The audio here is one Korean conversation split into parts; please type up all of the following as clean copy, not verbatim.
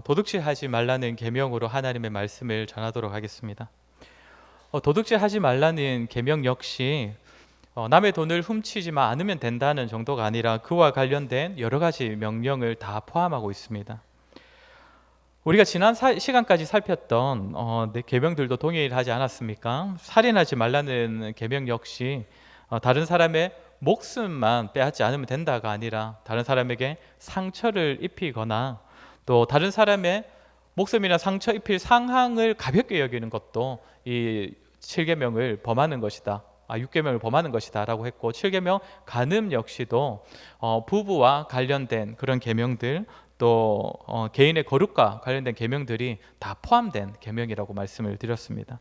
도둑질하지 말라는 계명으로 하나님의 말씀을 전하도록 하겠습니다. 도둑질하지 말라는 계명 역시 남의 돈을 훔치지만 않으면 된다는 정도가 아니라 그와 관련된 여러 가지 명령을 다 포함하고 있습니다. 우리가 지난 시간까지 살폈던 계명들도 동일하지 않았습니까? 살인하지 말라는 계명 역시 다른 사람의 목숨만 빼앗지 않으면 된다가 아니라 다른 사람에게 상처를 입히거나 또 다른 사람의 목숨이나 상처 입힐 상황을 가볍게 여기는 것도 이 7계명을 범하는 것이다. 6계명을 범하는 것이다 라고 했고, 7계명 간음 역시도 부부와 관련된 그런 계명들, 또 개인의 거룩과 관련된 계명들이 다 포함된 계명이라고 말씀을 드렸습니다.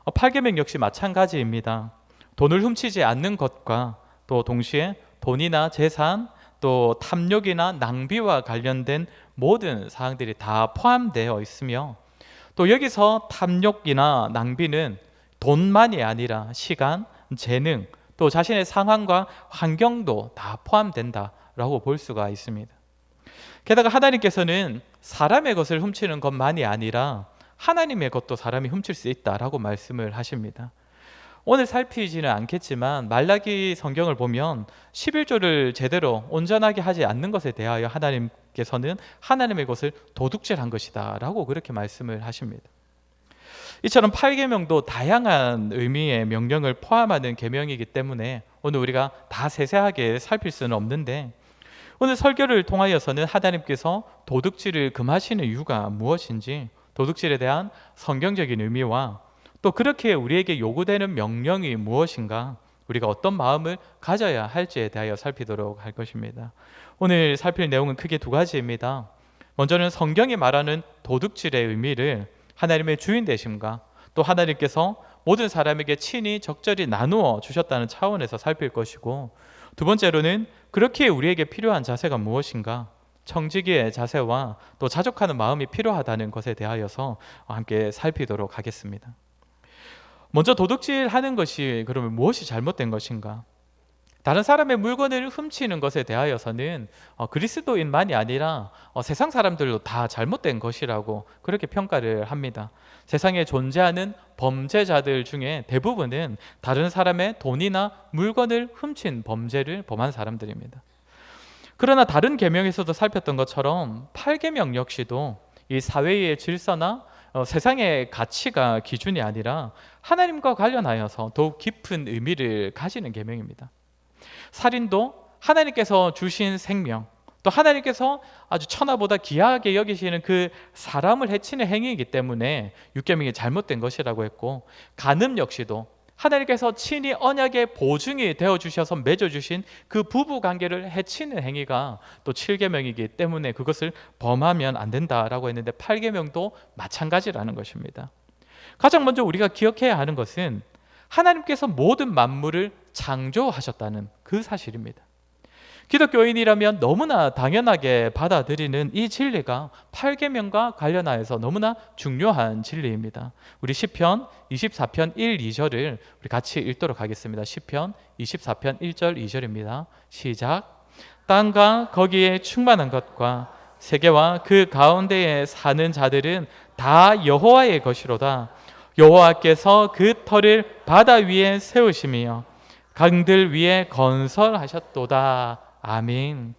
8계명 역시 마찬가지입니다. 돈을 훔치지 않는 것과 또 동시에 돈이나 재산, 또 탐욕이나 낭비와 관련된 모든 사항들이 다 포함되어 있으며, 또 여기서 탐욕이나 낭비는 돈만이 아니라 시간, 재능, 또 자신의 상황과 환경도 다 포함된다라고 볼 수가 있습니다. 게다가 하나님께서는 사람의 것을 훔치는 것만이 아니라 하나님의 것도 사람이 훔칠 수 있다라고 말씀을 하십니다. 오늘 살피지는 않겠지만 말라기 성경을 보면 11조를 제대로 온전하게 하지 않는 것에 대하여 하나님께서는 하나님의 것을 도둑질한 것이다 라고 그렇게 말씀을 하십니다. 이처럼 8계명도 다양한 의미의 명령을 포함하는 계명이기 때문에 오늘 우리가 다 세세하게 살필 수는 없는데, 오늘 설교를 통하여서는 하나님께서 도둑질을 금하시는 이유가 무엇인지, 도둑질에 대한 성경적인 의미와 또 그렇게 우리에게 요구되는 명령이 무엇인가, 우리가 어떤 마음을 가져야 할지에 대하여 살피도록 할 것입니다. 오늘 살필 내용은 크게 두 가지입니다. 먼저는 성경이 말하는 도둑질의 의미를 하나님의 주인 되심과 또 하나님께서 모든 사람에게 친히 적절히 나누어 주셨다는 차원에서 살필 것이고, 두 번째로는 그렇게 우리에게 필요한 자세가 무엇인가, 청지기의 자세와 또 자족하는 마음이 필요하다는 것에 대하여서 함께 살피도록 하겠습니다. 먼저 도둑질하는 것이 그러면 무엇이 잘못된 것인가? 다른 사람의 물건을 훔치는 것에 대하여서는 그리스도인만이 아니라 세상 사람들도 다 잘못된 것이라고 그렇게 평가를 합니다. 세상에 존재하는 범죄자들 중에 대부분은 다른 사람의 돈이나 물건을 훔친 범죄를 범한 사람들입니다. 그러나 다른 계명에서도 살폈던 것처럼 8계명 역시도 이 사회의 질서나 세상의 가치가 기준이 아니라 하나님과 관련하여서 더욱 깊은 의미를 가지는 계명입니다. 살인도 하나님께서 주신 생명, 또 하나님께서 아주 천하보다 귀하게 여기시는 그 사람을 해치는 행위이기 때문에 6계명이 잘못된 것이라고 했고, 간음 역시도 하나님께서 친히 언약의 보증이 되어주셔서 맺어주신 그 부부관계를 해치는 행위가 또 7계명이기 때문에 그것을 범하면 안 된다라고 했는데, 8계명도 마찬가지라는 것입니다. 가장 먼저 우리가 기억해야 하는 것은 하나님께서 모든 만물을 창조하셨다는 그 사실입니다. 기독교인이라면 너무나 당연하게 받아들이는 이 진리가 8계명과 관련하여서 너무나 중요한 진리입니다. 우리 시편 24편 1, 2절을 우리 같이 읽도록 하겠습니다. 시편 24편 1절 2절입니다. 시작. 땅과 거기에 충만한 것과 세계와 그 가운데에 사는 자들은 다 여호와의 것이로다. 여호와께서 그 터를 바다 위에 세우시며 강들 위에 건설하셨도다. 아멘.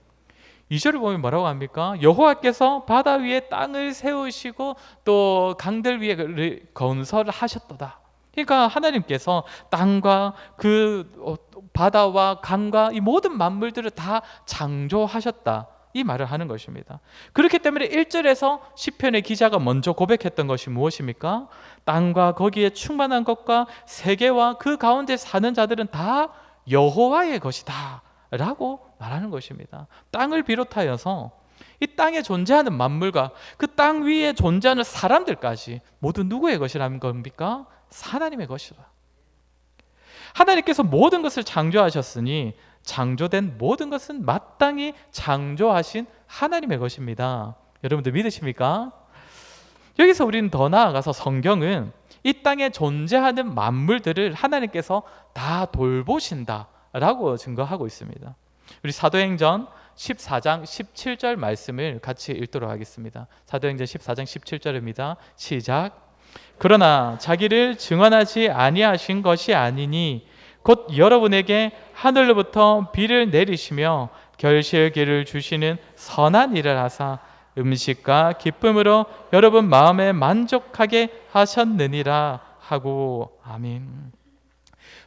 2절을 보면 뭐라고 합니까? 여호와께서 바다 위에 땅을 세우시고 또 강들 위에 건설하셨도다. 그러니까 하나님께서 땅과 그 바다와 강과 이 모든 만물들을 다 창조하셨다, 이 말을 하는 것입니다. 그렇기 때문에 1절에서 시편의 기자가 먼저 고백했던 것이 무엇입니까? 땅과 거기에 충만한 것과 세계와 그 가운데 사는 자들은 다 여호와의 것이다 라고 말하는 것입니다. 땅을 비롯하여서 이 땅에 존재하는 만물과 그 땅 위에 존재하는 사람들까지 모두 누구의 것이라는 겁니까? 하나님의 것이다. 하나님께서 모든 것을 창조하셨으니 창조된 모든 것은 마땅히 창조하신 하나님의 것입니다. 여러분들 믿으십니까? 여기서 우리는 더 나아가서 성경은 이 땅에 존재하는 만물들을 하나님께서 다 돌보신다라고 증거하고 있습니다. 우리 사도행전 14장 17절 말씀을 같이 읽도록 하겠습니다. 사도행전 14장 17절입니다. 시작. 그러나 자기를 증언하지 아니하신 것이 아니니 곧 여러분에게 하늘로부터 비를 내리시며 결실기를 주시는 선한 일을 하사 음식과 기쁨으로 여러분 마음에 만족하게 하셨느니라 하고. 아멘.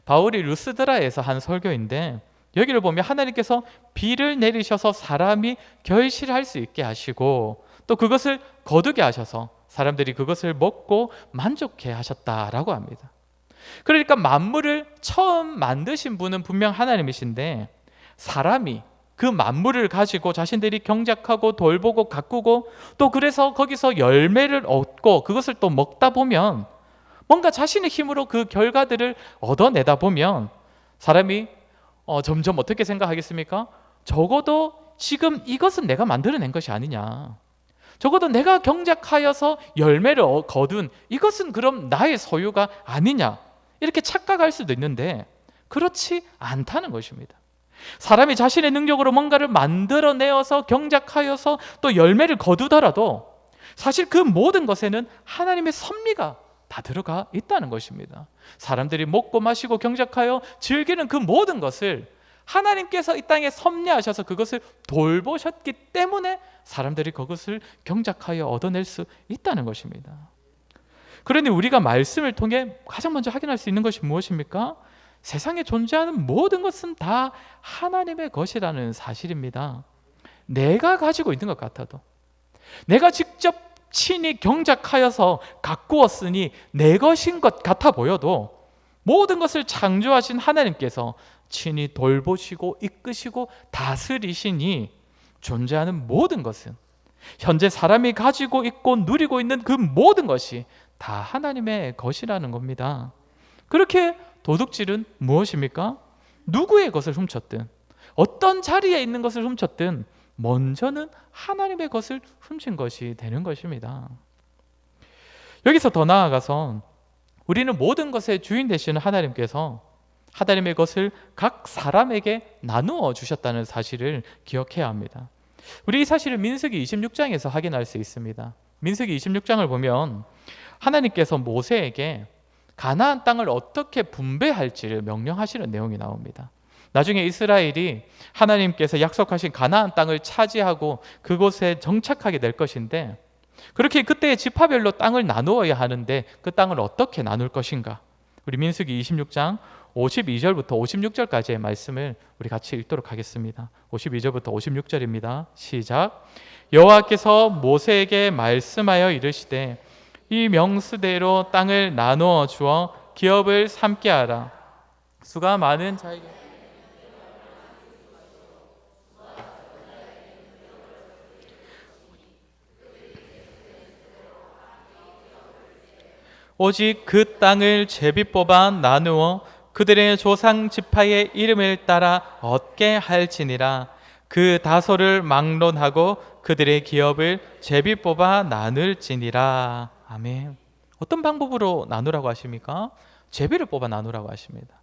바울이 루스드라에서 한 설교인데, 여기를 보면 하나님께서 비를 내리셔서 사람이 결실할 수 있게 하시고 또 그것을 거두게 하셔서 사람들이 그것을 먹고 만족해 하셨다라고 합니다. 그러니까 만물을 처음 만드신 분은 분명 하나님이신데, 사람이 그 만물을 가지고 자신들이 경작하고 돌보고 가꾸고 또 그래서 거기서 열매를 얻고 그것을 또 먹다 보면, 뭔가 자신의 힘으로 그 결과들을 얻어내다 보면 사람이 점점 어떻게 생각하겠습니까? 적어도 지금 이것은 내가 만들어낸 것이 아니냐, 적어도 내가 경작하여서 열매를 거둔 이것은 그럼 나의 소유가 아니냐, 이렇게 착각할 수도 있는데 그렇지 않다는 것입니다. 사람이 자신의 능력으로 뭔가를 만들어내어서 경작하여서 또 열매를 거두더라도 사실 그 모든 것에는 하나님의 섭리가 다 들어가 있다는 것입니다. 사람들이 먹고 마시고 경작하여 즐기는 그 모든 것을 하나님께서 이 땅에 섭리하셔서 그것을 돌보셨기 때문에 사람들이 그것을 경작하여 얻어낼 수 있다는 것입니다. 그러니 우리가 말씀을 통해 가장 먼저 확인할 수 있는 것이 무엇입니까? 세상에 존재하는 모든 것은 다 하나님의 것이라는 사실입니다. 내가 가지고 있는 것 같아도, 내가 직접 친히 경작하여서 가꾸었으니 내 것인 것 같아 보여도, 모든 것을 창조하신 하나님께서 친히 돌보시고 이끄시고 다스리시니 존재하는 모든 것은, 현재 사람이 가지고 있고 누리고 있는 그 모든 것이 다 하나님의 것이라는 겁니다. 그렇게 도둑질은 무엇입니까? 누구의 것을 훔쳤든, 어떤 자리에 있는 것을 훔쳤든 먼저는 하나님의 것을 훔친 것이 되는 것입니다. 여기서 더 나아가서 우리는 모든 것의 주인 되시는 하나님께서 하나님의 것을 각 사람에게 나누어 주셨다는 사실을 기억해야 합니다. 우리 이 사실을 민수기 26장에서 확인할 수 있습니다. 민수기 26장을 보면 하나님께서 모세에게 가나안 땅을 어떻게 분배할지를 명령하시는 내용이 나옵니다. 나중에 이스라엘이 하나님께서 약속하신 가나안 땅을 차지하고 그곳에 정착하게 될 것인데, 그렇게 그때의 지파별로 땅을 나누어야 하는데 그 땅을 어떻게 나눌 것인가? 우리 민수기 26장 52절부터 56절까지의 말씀을 우리 같이 읽도록 하겠습니다. 52절부터 56절입니다. 시작. 여호와께서 모세에게 말씀하여 이르시되 이 명수대로 땅을 나누어 주어 기업을 삼게 하라. 수가 많은 자에게 오직 그 땅을 제비 뽑아 나누어 그들의 조상 지파의 이름을 따라 얻게 할지니라. 그 다소를 막론하고 그들의 기업을 제비 뽑아 나눌지니라. 아멘. 어떤 방법으로 나누라고 하십니까? 제비를 뽑아 나누라고 하십니다.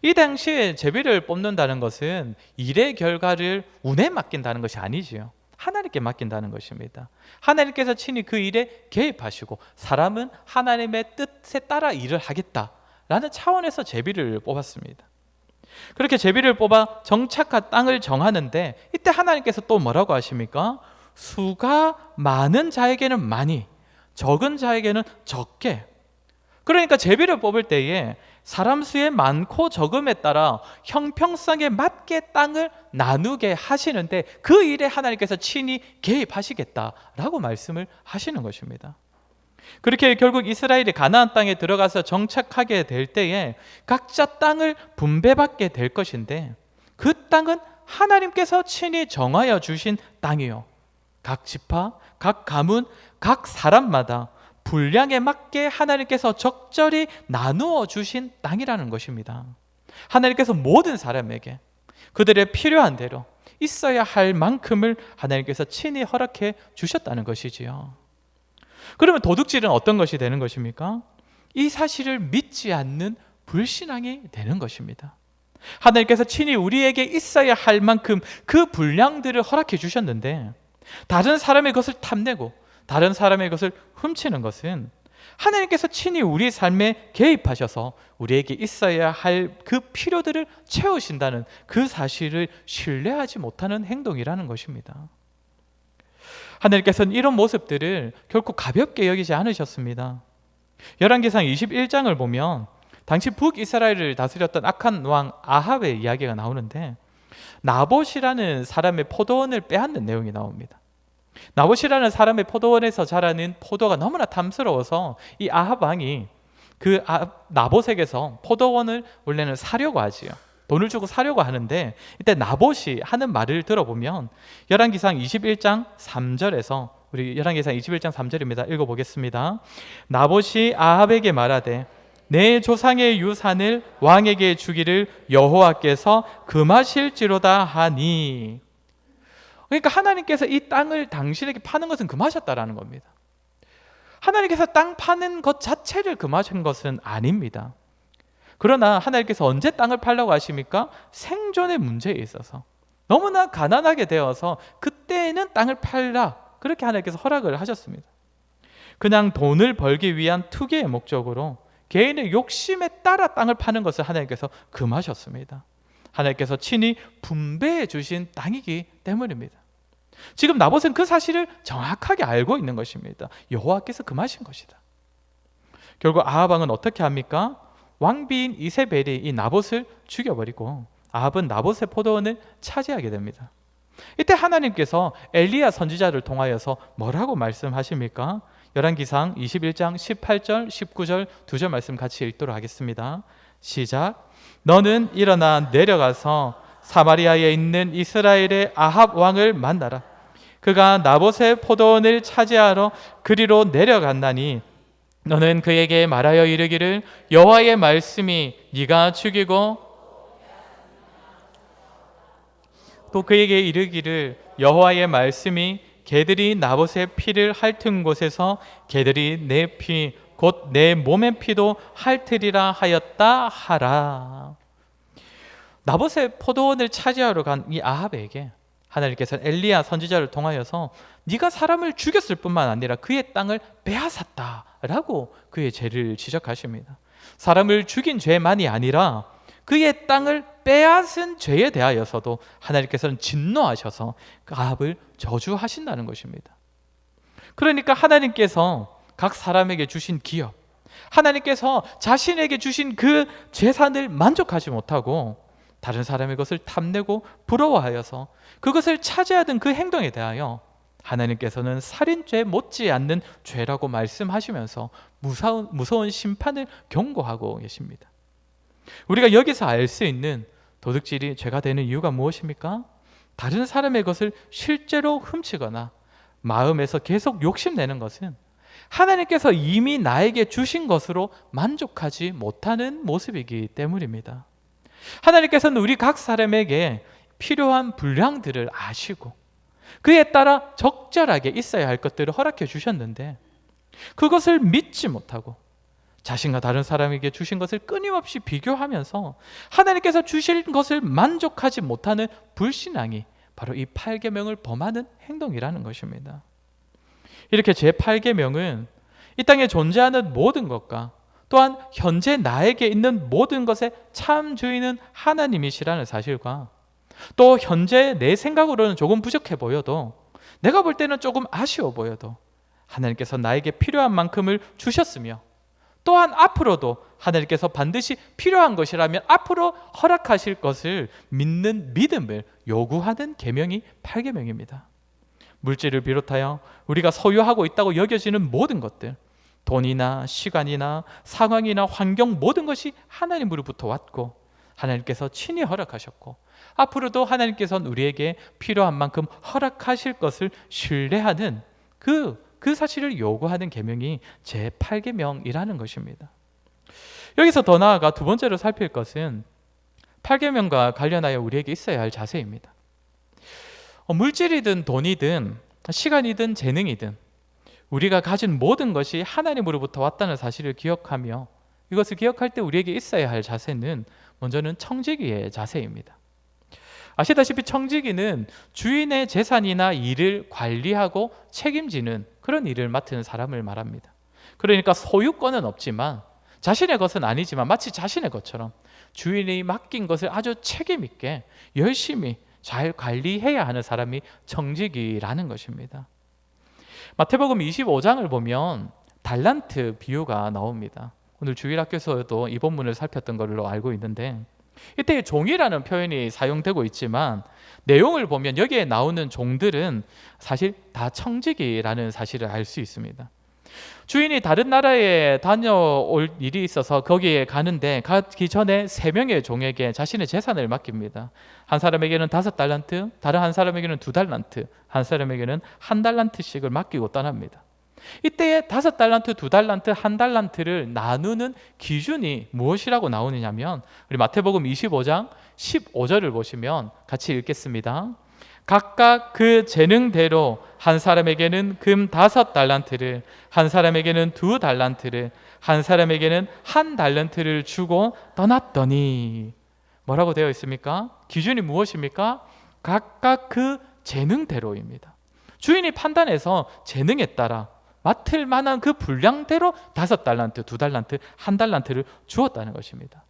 이 당시에 제비를 뽑는다는 것은 일의 결과를 운에 맡긴다는 것이 아니지요. 하나님께 맡긴다는 것입니다. 하나님께서 친히 그 일에 개입하시고 사람은 하나님의 뜻에 따라 일을 하겠다라는 차원에서 제비를 뽑았습니다. 그렇게 제비를 뽑아 정착한 땅을 정하는데, 이때 하나님께서 또 뭐라고 하십니까? 수가 많은 자에게는 많이, 적은 자에게는 적게. 그러니까 제비를 뽑을 때에 사람 수의 많고 적음에 따라 형평성에 맞게 땅을 나누게 하시는데, 그 일에 하나님께서 친히 개입하시겠다라고 말씀을 하시는 것입니다. 그렇게 결국 이스라엘이 가나안 땅에 들어가서 정착하게 될 때에 각자 땅을 분배받게 될 것인데, 그 땅은 하나님께서 친히 정하여 주신 땅이요, 각 지파, 각 가문, 각 사람마다 분량에 맞게 하나님께서 적절히 나누어 주신 땅이라는 것입니다. 하나님께서 모든 사람에게 그들의 필요한 대로 있어야 할 만큼을 하나님께서 친히 허락해 주셨다는 것이지요. 그러면 도둑질은 어떤 것이 되는 것입니까? 이 사실을 믿지 않는 불신앙이 되는 것입니다. 하나님께서 친히 우리에게 있어야 할 만큼 그 분량들을 허락해 주셨는데, 다른 사람의 것을 탐내고 다른 사람의 것을 훔치는 것은 하나님께서 친히 우리 삶에 개입하셔서 우리에게 있어야 할 그 필요들을 채우신다는 그 사실을 신뢰하지 못하는 행동이라는 것입니다. 하나님께서는 이런 모습들을 결코 가볍게 여기지 않으셨습니다. 열왕기상 21장을 보면 당시 북이스라엘을 다스렸던 악한 왕 아합의 이야기가 나오는데, 나봇이라는 사람의 포도원을 빼앗는 내용이 나옵니다. 나봇이라는 사람의 포도원에서 자라는 포도가 너무나 탐스러워서 이 아합 왕이 그 나봇에게서 포도원을 원래는 사려고 하지요. 돈을 주고 사려고 하는데, 이때 나봇이 하는 말을 들어보면 열왕기상 21장 3절에서, 우리 열왕기상 21장 3절입니다. 읽어보겠습니다. 나봇이 아합에게 말하되 내 조상의 유산을 왕에게 주기를 여호와께서 금하실지로다 하니. 그러니까 하나님께서 이 땅을 당신에게 파는 것은 금하셨다라는 겁니다. 하나님께서 땅 파는 것 자체를 금하신 것은 아닙니다. 그러나 하나님께서 언제 땅을 팔라고 하십니까? 생존의 문제에 있어서 너무나 가난하게 되어서 그때에는 땅을 팔라, 그렇게 하나님께서 허락을 하셨습니다. 그냥 돈을 벌기 위한 투기의 목적으로 개인의 욕심에 따라 땅을 파는 것을 하나님께서 금하셨습니다. 하나님께서 친히 분배해 주신 땅이기 때문입니다. 지금 나봇은 그 사실을 정확하게 알고 있는 것입니다. 여호와께서 금하신 것이다. 결국 아합 왕은 어떻게 합니까? 왕비인 이세벨이 이 나봇을 죽여버리고 아합은 나봇의 포도원을 차지하게 됩니다. 이때 하나님께서 엘리야 선지자를 통하여서 뭐라고 말씀하십니까? 열왕기상 21장 18절 19절 두 절 말씀 같이 읽도록 하겠습니다. 시작. 너는 일어나 내려가서 사마리아에 있는 이스라엘의 아합 왕을 만나라. 그가 나봇의 포도원을 차지하러 그리로 내려간다니 너는 그에게 말하여 이르기를 여호와의 말씀이 네가 죽이고, 또 그에게 이르기를 여호와의 말씀이 개들이 나봇의 피를 핥은 곳에서 개들이 내 피 곧 내 몸의 피도 핥으리라 하였다 하라. 나봇의 포도원을 차지하러 간 이 아합에게 하나님께서 엘리야 선지자를 통하여서 네가 사람을 죽였을 뿐만 아니라 그의 땅을 빼앗았다라고 그의 죄를 지적하십니다. 사람을 죽인 죄만이 아니라 그의 땅을 빼앗은 죄에 대하여서도 하나님께서는 진노하셔서 그 아합을 저주하신다는 것입니다. 그러니까 하나님께서 각 사람에게 주신 기업, 하나님께서 자신에게 주신 그 재산을 만족하지 못하고 다른 사람의 것을 탐내고 부러워하여서 그것을 차지하던 그 행동에 대하여 하나님께서는 살인죄 못지않는 죄라고 말씀하시면서 무서운 심판을 경고하고 계십니다. 우리가 여기서 알 수 있는 도둑질이 죄가 되는 이유가 무엇입니까? 다른 사람의 것을 실제로 훔치거나 마음에서 계속 욕심내는 것은 하나님께서 이미 나에게 주신 것으로 만족하지 못하는 모습이기 때문입니다. 하나님께서는 우리 각 사람에게 필요한 분량들을 아시고 그에 따라 적절하게 있어야 할 것들을 허락해 주셨는데, 그것을 믿지 못하고 자신과 다른 사람에게 주신 것을 끊임없이 비교하면서 하나님께서 주신 것을 만족하지 못하는 불신앙이 바로 이 8계명을 범하는 행동이라는 것입니다. 이렇게 제8계명은 이 땅에 존재하는 모든 것과 또한 현재 나에게 있는 모든 것의 참 주인은 하나님이시라는 사실과, 또 현재 내 생각으로는 조금 부족해 보여도, 내가 볼 때는 조금 아쉬워 보여도 하나님께서 나에게 필요한 만큼을 주셨으며, 또한 앞으로도 하나님께서 반드시 필요한 것이라면 앞으로 허락하실 것을 믿는 믿음을 요구하는 계명이 8계명입니다. 물질을 비롯하여 우리가 소유하고 있다고 여겨지는 모든 것들, 돈이나 시간이나 상황이나 환경, 모든 것이 하나님으로부터 왔고 하나님께서 친히 허락하셨고 앞으로도 하나님께서는 우리에게 필요한 만큼 허락하실 것을 신뢰하는 그 사실을 요구하는 계명이 제8계명이라는 것입니다. 여기서 더 나아가 두 번째로 살필 것은 8계명과 관련하여 우리에게 있어야 할 자세입니다. 물질이든 돈이든 시간이든 재능이든 우리가 가진 모든 것이 하나님으로부터 왔다는 사실을 기억하며, 이것을 기억할 때 우리에게 있어야 할 자세는 먼저는 청지기의 자세입니다. 아시다시피 청지기는 주인의 재산이나 일을 관리하고 책임지는 그런 일을 맡은 사람을 말합니다. 그러니까 소유권은 없지만, 자신의 것은 아니지만 마치 자신의 것처럼 주인이 맡긴 것을 아주 책임 있게 열심히 잘 관리해야 하는 사람이 청지기라는 것입니다. 마태복음 25장을 보면 달란트 비유가 나옵니다. 오늘 주일학교에서도 이 본문을 살폈던 걸로 알고 있는데, 이때 종이라는 표현이 사용되고 있지만 내용을 보면 여기에 나오는 종들은 사실 다 청지기라는 사실을 알 수 있습니다. 주인이 다른 나라에 다녀올 일이 있어서 거기에 가는데, 가기 전에 3명의 종에게 자신의 재산을 맡깁니다. 한 사람에게는 5달란트, 다른 한 사람에게는 2달란트, 한 사람에게는 1달란트씩을 맡기고 떠납니다. 이때에 5달란트, 2달란트, 1달란트를 나누는 기준이 무엇이라고 나오느냐면, 우리 마태복음 25장 15절을 보시면 같이 읽겠습니다. 각각 그 재능대로 한 사람에게는 금 5달란트를, 한 사람에게는 2달란트를, 한 사람에게는 1달란트를 주고 떠났더니, 뭐라고 되어 있습니까? 기준이 무엇입니까? 각각 그 재능대로입니다. 주인이 판단해서 재능에 따라 맡을 만한 그 분량대로 5달란트, 2달란트, 1달란트를 주었다는 것입니다.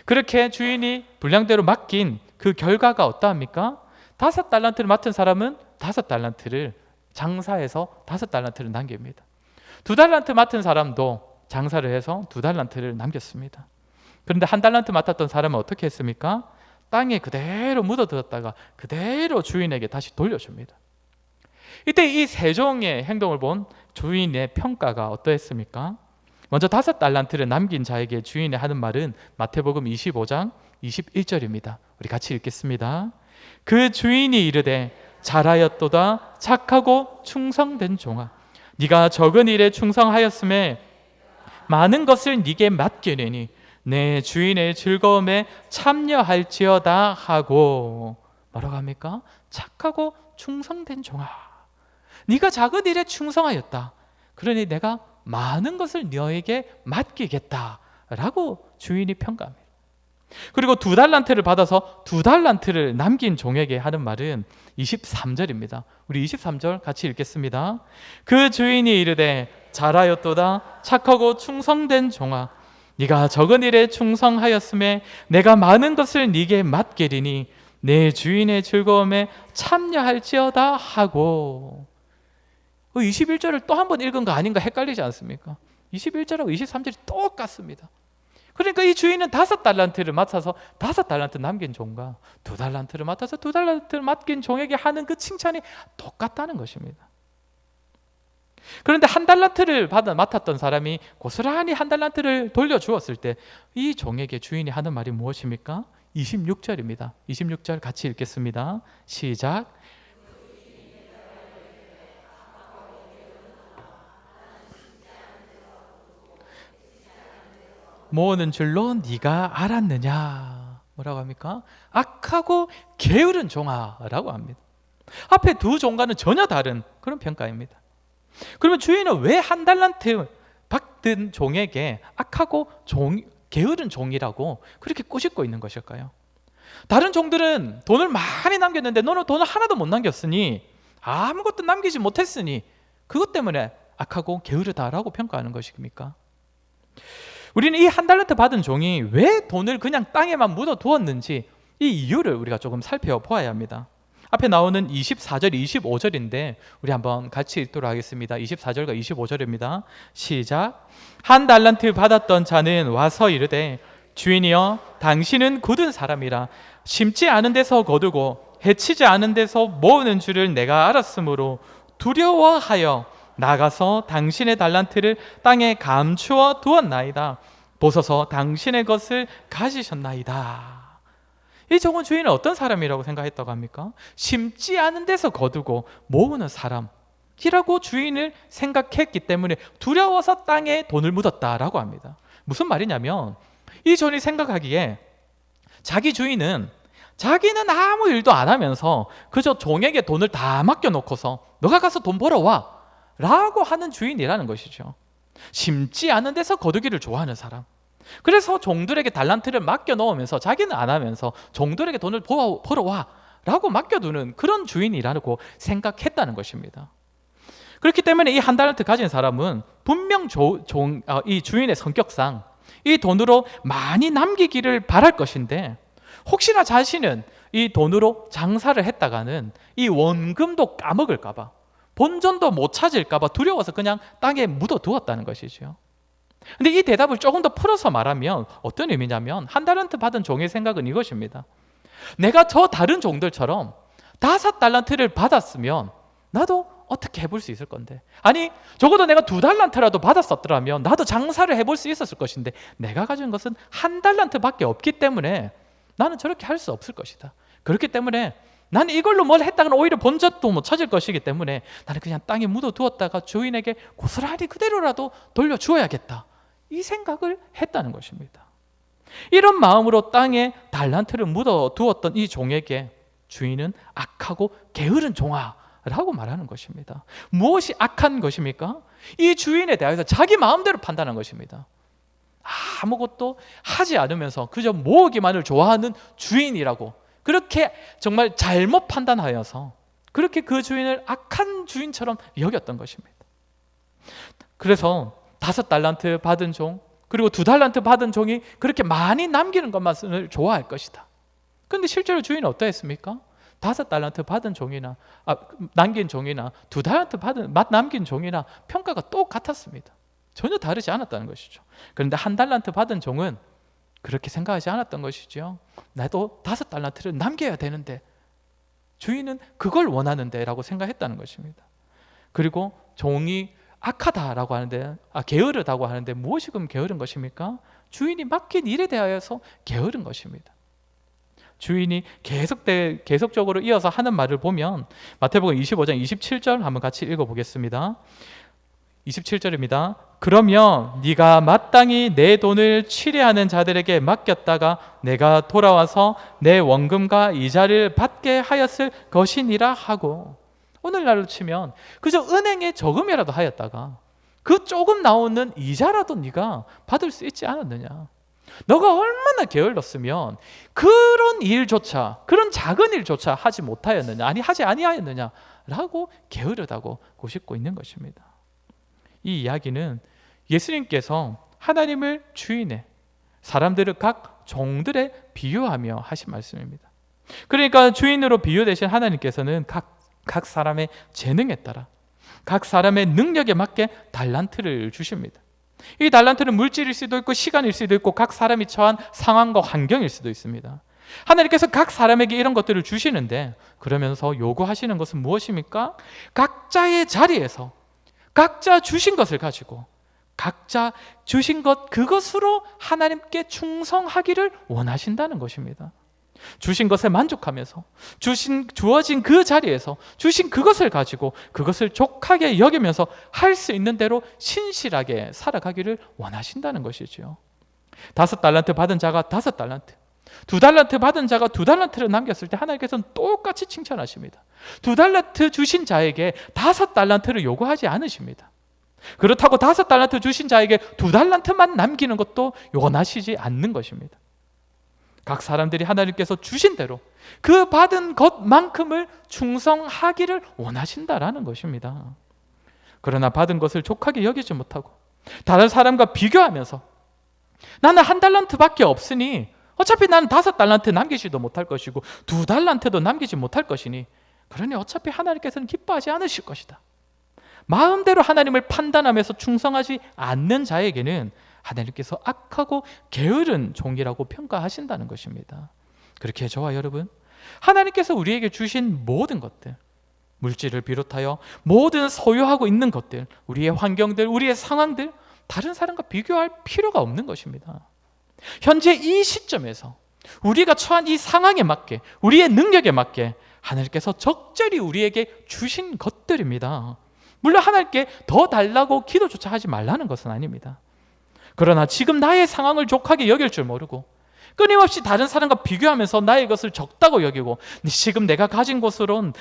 그렇게 주인이 분량대로 맡긴 그 결과가 어떠합니까? 5달란트를 맡은 사람은 5달란트를 장사해서 5달란트를 남깁니다. 2달란트 맡은 사람도 장사를 해서 2달란트를 남겼습니다. 그런데 1달란트 맡았던 사람은 어떻게 했습니까? 땅에 그대로 묻어두었다가 그대로 주인에게 다시 돌려줍니다. 이때 이 3종의 행동을 본 주인의 평가가 어떠했습니까? 먼저 5달란트를 남긴 자에게 주인이 하는 말은 마태복음 25장 21절입니다. 우리 같이 읽겠습니다. 그 주인이 이르되 잘하였도다 착하고 충성된 종아, 네가 적은 일에 충성하였음에 많은 것을 네게 맡기려니 내 주인의 즐거움에 참여할지어다 하고, 뭐라고 합니까? 착하고 충성된 종아, 네가 작은 일에 충성하였다, 그러니 내가 많은 것을 너에게 맡기겠다라고 주인이 평가합니다. 그리고 2달란트를 받아서 2달란트를 남긴 종에게 하는 말은 23절입니다. 우리 23절 같이 읽겠습니다. 그 주인이 이르되 잘하였도다 착하고 충성된 종아, 네가 적은 일에 충성하였음에 내가 많은 것을 네게 맡기리니 내 주인의 즐거움에 참여할지어다 하고. 21절을 또 한 번 읽은 거 아닌가 헷갈리지 않습니까? 21절하고 23절이 똑같습니다. 그러니까 이 주인은 5달란트를 맡아서 5달란트 남긴 종과 2달란트를 맡아서 2달란트를 맡긴 종에게 하는 그 칭찬이 똑같다는 것입니다. 그런데 1달란트를 맡았던 사람이 고스란히 1달란트를 돌려주었을 때 이 종에게 주인이 하는 말이 무엇입니까? 26절입니다. 26절 같이 읽겠습니다. 시작. 모으는 줄로 네가 알았느냐. 뭐라고 합니까? 악하고 게으른 종아라고 합니다. 앞에 2 종과는 전혀 다른 그런 평가입니다. 그러면 주인은 왜 1달란트 받은 종에게 악하고 게으른 종이라고 그렇게 꾸짖고 있는 것일까요? 다른 종들은 돈을 많이 남겼는데 너는 돈을 하나도 못 남겼으니, 아무것도 남기지 못했으니 그것 때문에 악하고 게으르다라고 평가하는 것입니까? 우리는 이 1달란트 받은 종이 왜 돈을 그냥 땅에만 묻어두었는지 이 이유를 우리가 조금 살펴보아야 합니다. 앞에 나오는 24절, 25절인데 우리 한번 같이 읽도록 하겠습니다. 24절과 25절입니다. 시작. 1달란트 받았던 자는 와서 이르되 주인이여, 당신은 굳은 사람이라 심지 않은 데서 거두고 해치지 않은 데서 모으는 줄을 내가 알았으므로 두려워하여 나가서 당신의 달란트를 땅에 감추어 두었나이다. 보소서 당신의 것을 가지셨나이다. 이 종은 주인은 어떤 사람이라고 생각했다고 합니까? 심지 않은 데서 거두고 모으는 사람이라고 주인을 생각했기 때문에 두려워서 땅에 돈을 묻었다라고 합니다. 무슨 말이냐면 이 종이 생각하기에 자기 주인은 자기는 아무 일도 안 하면서 그저 종에게 돈을 다 맡겨놓고서 너가 가서 돈 벌어와 라고 하는 주인이라는 것이죠. 심지 않은 데서 거두기를 좋아하는 사람, 그래서 종들에게 달란트를 맡겨 놓으면서 자기는 안 하면서 종들에게 돈을 벌어와 라고 맡겨두는 그런 주인이라고 생각했다는 것입니다. 그렇기 때문에 이 한 달란트 가진 사람은 분명 이 주인의 성격상 이 돈으로 많이 남기기를 바랄 것인데, 혹시나 자신은 이 돈으로 장사를 했다가는 이 원금도 까먹을까 봐, 본전도 못 찾을까 봐 두려워서 그냥 땅에 묻어두었다는 것이죠. 근데 이 대답을 조금 더 풀어서 말하면 어떤 의미냐면, 한 달란트 받은 종의 생각은 이것입니다. 내가 저 다른 종들처럼 5달란트를 받았으면 나도 어떻게 해볼 수 있을 건데, 아니 적어도 내가 2달란트라도 받았었더라면 나도 장사를 해볼 수 있었을 것인데, 내가 가진 것은 1달란트밖에 없기 때문에 나는 저렇게 할 수 없을 것이다. 그렇기 때문에 나는 이걸로 뭘 했다가는 오히려 본전도 못 찾을 것이기 때문에 나는 그냥 땅에 묻어두었다가 주인에게 고스란히 그대로라도 돌려주어야겠다, 이 생각을 했다는 것입니다. 이런 마음으로 땅에 달란트를 묻어두었던 이 종에게 주인은 악하고 게으른 종아 라고 말하는 것입니다. 무엇이 악한 것입니까? 이 주인에 대해서 자기 마음대로 판단한 것입니다. 아무것도 하지 않으면서 그저 모으기만을 좋아하는 주인이라고 그렇게 정말 잘못 판단하여서 그렇게 그 주인을 악한 주인처럼 여겼던 것입니다. 그래서 5달란트 받은 종, 그리고 2달란트 받은 종이 그렇게 많이 남기는 것만을 좋아할 것이다. 그런데 실제로 주인은 어떠했습니까? 5달란트 받은 종이나 남긴 종이나 2달란트 남긴 종이나 평가가 똑같았습니다. 전혀 다르지 않았다는 것이죠. 그런데 1달란트 받은 종은 그렇게 생각하지 않았던 것이죠. 나도 5달란트를 남겨야 되는데 주인은 그걸 원하는데 라고 생각했다는 것입니다. 그리고 종이 악하다라고 하는데, 게으르다고 하는데 무엇이 그럼 게으른 것입니까? 주인이 맡긴 일에 대하여서 게으른 것입니다. 주인이 계속적으로 이어서 하는 말을 보면 마태복음 25장 27절 한번 같이 읽어보겠습니다. 27절입니다. 그러면 네가 마땅히 내 돈을 취례하는 자들에게 맡겼다가 내가 돌아와서 내 원금과 이자를 받게 하였을 것이니라 하고, 오늘날로 치면 그저 은행에 저금이라도 하였다가 그 조금 나오는 이자라도 네가 받을 수 있지 않았느냐. 너가 얼마나 게을렀으면 그런 일조차, 그런 작은 일조차 하지 못하였느냐, 하지 아니하였느냐 라고 게으르다고 고집고 있는 것입니다. 이 이야기는 예수님께서 하나님을 주인에, 사람들을 각 종들에 비유하며 하신 말씀입니다. 그러니까 주인으로 비유되신 하나님께서는 각 사람의 재능에 따라, 각 사람의 능력에 맞게 달란트를 주십니다. 이 달란트는 물질일 수도 있고 시간일 수도 있고 각 사람이 처한 상황과 환경일 수도 있습니다. 하나님께서 각 사람에게 이런 것들을 주시는데, 그러면서 요구하시는 것은 무엇입니까? 각자의 자리에서 각자 주신 것을 가지고 각자 주신 것, 그것으로 하나님께 충성하기를 원하신다는 것입니다. 주신 것에 만족하면서 주어진 그 자리에서 주신 그것을 가지고 그것을 족하게 여기면서 할 수 있는 대로 신실하게 살아가기를 원하신다는 것이지요. 5달란트 받은 자가 5달란트, 2달란트 받은 자가 2달란트를 남겼을 때 하나님께서는 똑같이 칭찬하십니다. 2달란트 주신 자에게 5달란트를 요구하지 않으십니다. 그렇다고 5달란트 주신 자에게 2달란트만 남기는 것도 원하시지 않는 것입니다. 각 사람들이 하나님께서 주신 대로 그 받은 것만큼을 충성하기를 원하신다라는 것입니다. 그러나 받은 것을 족하게 여기지 못하고 다른 사람과 비교하면서 나는 1달란트밖에 없으니 어차피 나는 5달란트 남기지도 못할 것이고 2달란트도 남기지 못할 것이니 그러니 어차피 하나님께서는 기뻐하지 않으실 것이다. 마음대로 하나님을 판단하면서 충성하지 않는 자에게는 하나님께서 악하고 게으른 종이라고 평가하신다는 것입니다. 그렇게 저와 여러분, 하나님께서 우리에게 주신 모든 것들, 물질을 비롯하여 모든 소유하고 있는 것들, 우리의 환경들, 우리의 상황들, 다른 사람과 비교할 필요가 없는 것입니다. 현재 이 시점에서 우리가 처한 이 상황에 맞게, 우리의 능력에 맞게 하나님께서 적절히 우리에게 주신 것들입니다. 물론 하나님께 더 달라고 기도조차 하지 말라는 것은 아닙니다. 그러나 지금 나의 상황을 족하게 여길 줄 모르고 끊임없이 다른 사람과 비교하면서 나의 것을 적다고 여기고 지금 내가 가진 것으로는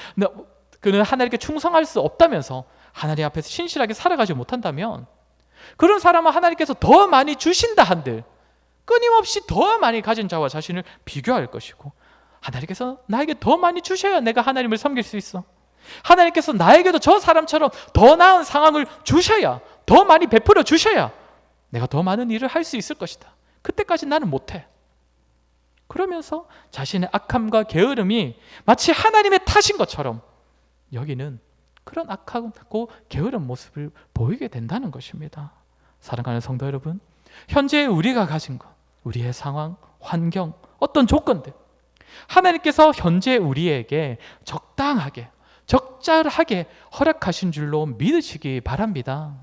그는 하나님께 충성할 수 없다면서 하나님 앞에서 신실하게 살아가지 못한다면, 그런 사람은 하나님께서 더 많이 주신다 한들 끊임없이 더 많이 가진 자와 자신을 비교할 것이고, 하나님께서 나에게 더 많이 주셔야 내가 하나님을 섬길 수 있어. 하나님께서 나에게도 저 사람처럼 더 나은 상황을 주셔야, 더 많이 베풀어 주셔야 내가 더 많은 일을 할 수 있을 것이다. 그때까지 나는 못해. 그러면서 자신의 악함과 게으름이 마치 하나님의 탓인 것처럼 여기는 그런 악하고 게으른 모습을 보이게 된다는 것입니다. 사랑하는 성도 여러분, 현재 우리가 가진 것, 우리의 상황, 환경, 어떤 조건들, 하나님께서 현재 우리에게 적당하게, 적절하게 허락하신 줄로 믿으시기 바랍니다.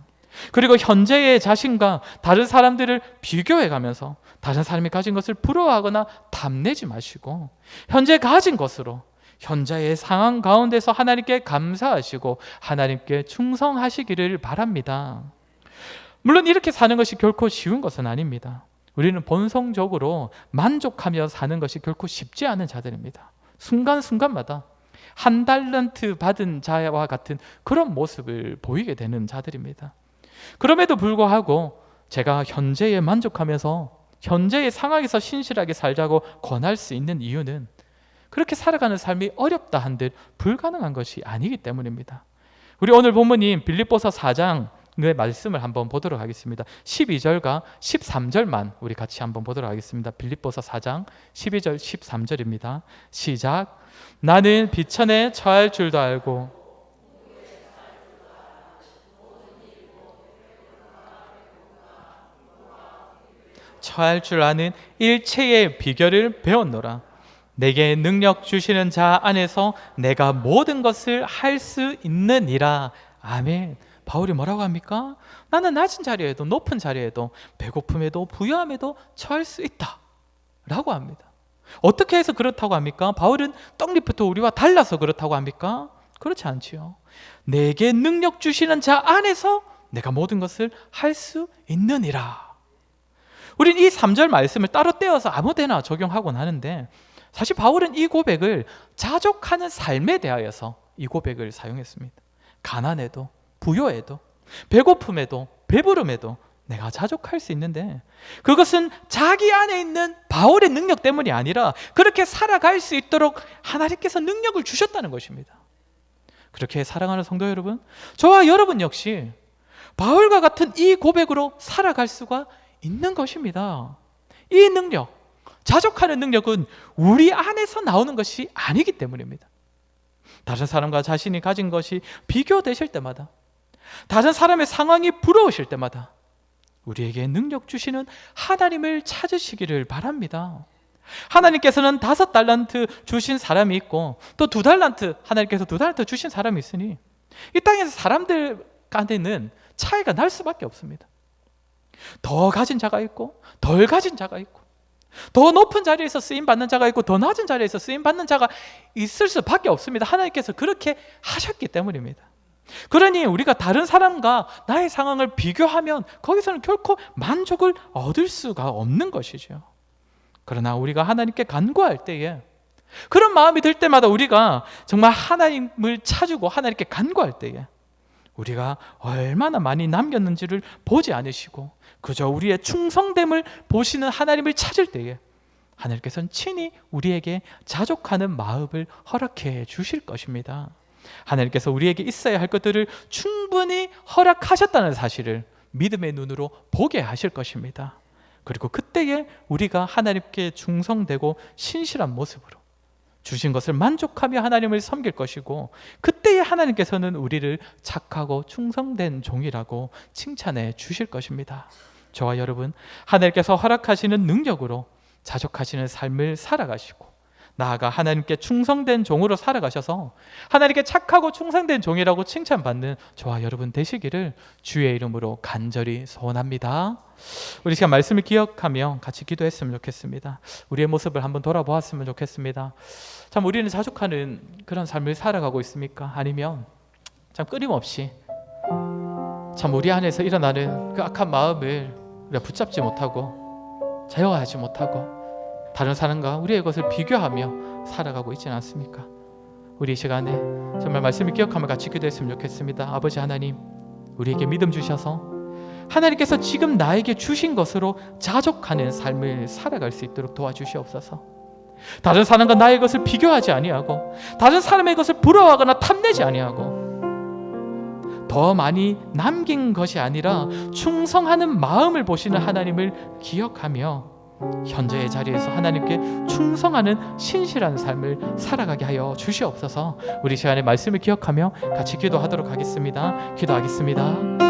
그리고 현재의 자신과 다른 사람들을 비교해 가면서 다른 사람이 가진 것을 부러워하거나 탐내지 마시고, 현재 가진 것으로 현재의 상황 가운데서 하나님께 감사하시고 하나님께 충성하시기를 바랍니다. 물론 이렇게 사는 것이 결코 쉬운 것은 아닙니다. 우리는 본성적으로 만족하며 사는 것이 결코 쉽지 않은 자들입니다. 순간순간마다 한 달란트 받은 자와 같은 그런 모습을 보이게 되는 자들입니다. 그럼에도 불구하고 제가 현재에 만족하면서 현재의 상황에서 신실하게 살자고 권할 수 있는 이유는 그렇게 살아가는 삶이 어렵다 한들 불가능한 것이 아니기 때문입니다. 우리 오늘 본문인 빌립보서 4장의 말씀을 한번 보도록 하겠습니다. 12절과 13절만 우리 같이 한번 보도록 하겠습니다. 빌립보서 4장 12절 13절입니다. 시작. 나는 비천에 처할 줄도 알고 처할 줄 아는 일체의 비결을 배웠노라. 내게 능력 주시는 자 안에서 내가 모든 것을 할 수 있느니라. 아멘. 바울이 뭐라고 합니까? 나는 낮은 자리에도 높은 자리에도 배고픔에도 부유함에도 처할 수 있다 라고 합니다. 어떻게 해서 그렇다고 합니까? 바울은 떡잎부터 우리와 달라서 그렇다고 합니까? 그렇지 않지요. 내게 능력 주시는 자 안에서 내가 모든 것을 할 수 있느니라. 우린 이 3절 말씀을 따로 떼어서 아무데나 적용하곤 하는데, 사실 바울은 이 고백을 자족하는 삶에 대하여서 이 고백을 사용했습니다. 가난에도 부요에도 배고픔에도 배부름에도 내가 자족할 수 있는데, 그것은 자기 안에 있는 바울의 능력 때문이 아니라 그렇게 살아갈 수 있도록 하나님께서 능력을 주셨다는 것입니다. 그렇게 사랑하는 성도 여러분, 저와 여러분 역시 바울과 같은 이 고백으로 살아갈 수가 있는 것입니다. 이 능력, 자족하는 능력은 우리 안에서 나오는 것이 아니기 때문입니다. 다른 사람과 자신이 가진 것이 비교되실 때마다, 다른 사람의 상황이 부러우실 때마다 우리에게 능력 주시는 하나님을 찾으시기를 바랍니다. 하나님께서는 5달란트 주신 사람이 있고 또 2달란트, 하나님께서 2달란트 주신 사람이 있으니 이 땅에서 사람들 간에는 차이가 날 수밖에 없습니다. 더 가진 자가 있고 덜 가진 자가 있고, 더 높은 자리에서 쓰임받는 자가 있고 더 낮은 자리에서 쓰임받는 자가 있을 수밖에 없습니다. 하나님께서 그렇게 하셨기 때문입니다. 그러니 우리가 다른 사람과 나의 상황을 비교하면 거기서는 결코 만족을 얻을 수가 없는 것이죠. 그러나 우리가 하나님께 간구할 때에, 그런 마음이 들 때마다 우리가 정말 하나님을 찾고 하나님께 간구할 때에 우리가 얼마나 많이 남겼는지를 보지 않으시고 그저 우리의 충성됨을 보시는 하나님을 찾을 때에 하나님께서는 친히 우리에게 자족하는 마음을 허락해 주실 것입니다. 하나님께서 우리에게 있어야 할 것들을 충분히 허락하셨다는 사실을 믿음의 눈으로 보게 하실 것입니다. 그리고 그때에 우리가 하나님께 충성되고 신실한 모습으로 주신 것을 만족하며 하나님을 섬길 것이고, 그때에 하나님께서는 우리를 착하고 충성된 종이라고 칭찬해 주실 것입니다. 저와 여러분, 하나님께서 허락하시는 능력으로 자족하시는 삶을 살아가시고 나아가 하나님께 충성된 종으로 살아가셔서 하나님께 착하고 충성된 종이라고 칭찬받는 저와 여러분 되시기를 주의 이름으로 간절히 소원합니다. 우리 시간 말씀을 기억하며 같이 기도했으면 좋겠습니다. 우리의 모습을 한번 돌아보았으면 좋겠습니다. 참 우리는 자족하는 그런 삶을 살아가고 있습니까? 아니면 참 끊임없이 참 우리 안에서 일어나는 그 악한 마음을 우리가 붙잡지 못하고 제어하지 못하고 다른 사람과 우리의 것을 비교하며 살아가고 있지는 않습니까? 우리 이 시간에 정말 말씀을 기억하며 같이 기도했으면 좋겠습니다. 아버지 하나님, 우리에게 믿음 주셔서 하나님께서 지금 나에게 주신 것으로 자족하는 삶을 살아갈 수 있도록 도와주시옵소서. 다른 사람과 나의 것을 비교하지 아니하고 다른 사람의 것을 부러워하거나 탐내지 아니하고 더 많이 남긴 것이 아니라 충성하는 마음을 보시는 하나님을 기억하며 현재의 자리에서 하나님께 충성하는 신실한 삶을 살아가게 하여 주시옵소서. 우리 시간에 말씀을 기억하며 같이 기도하도록 하겠습니다. 기도하겠습니다.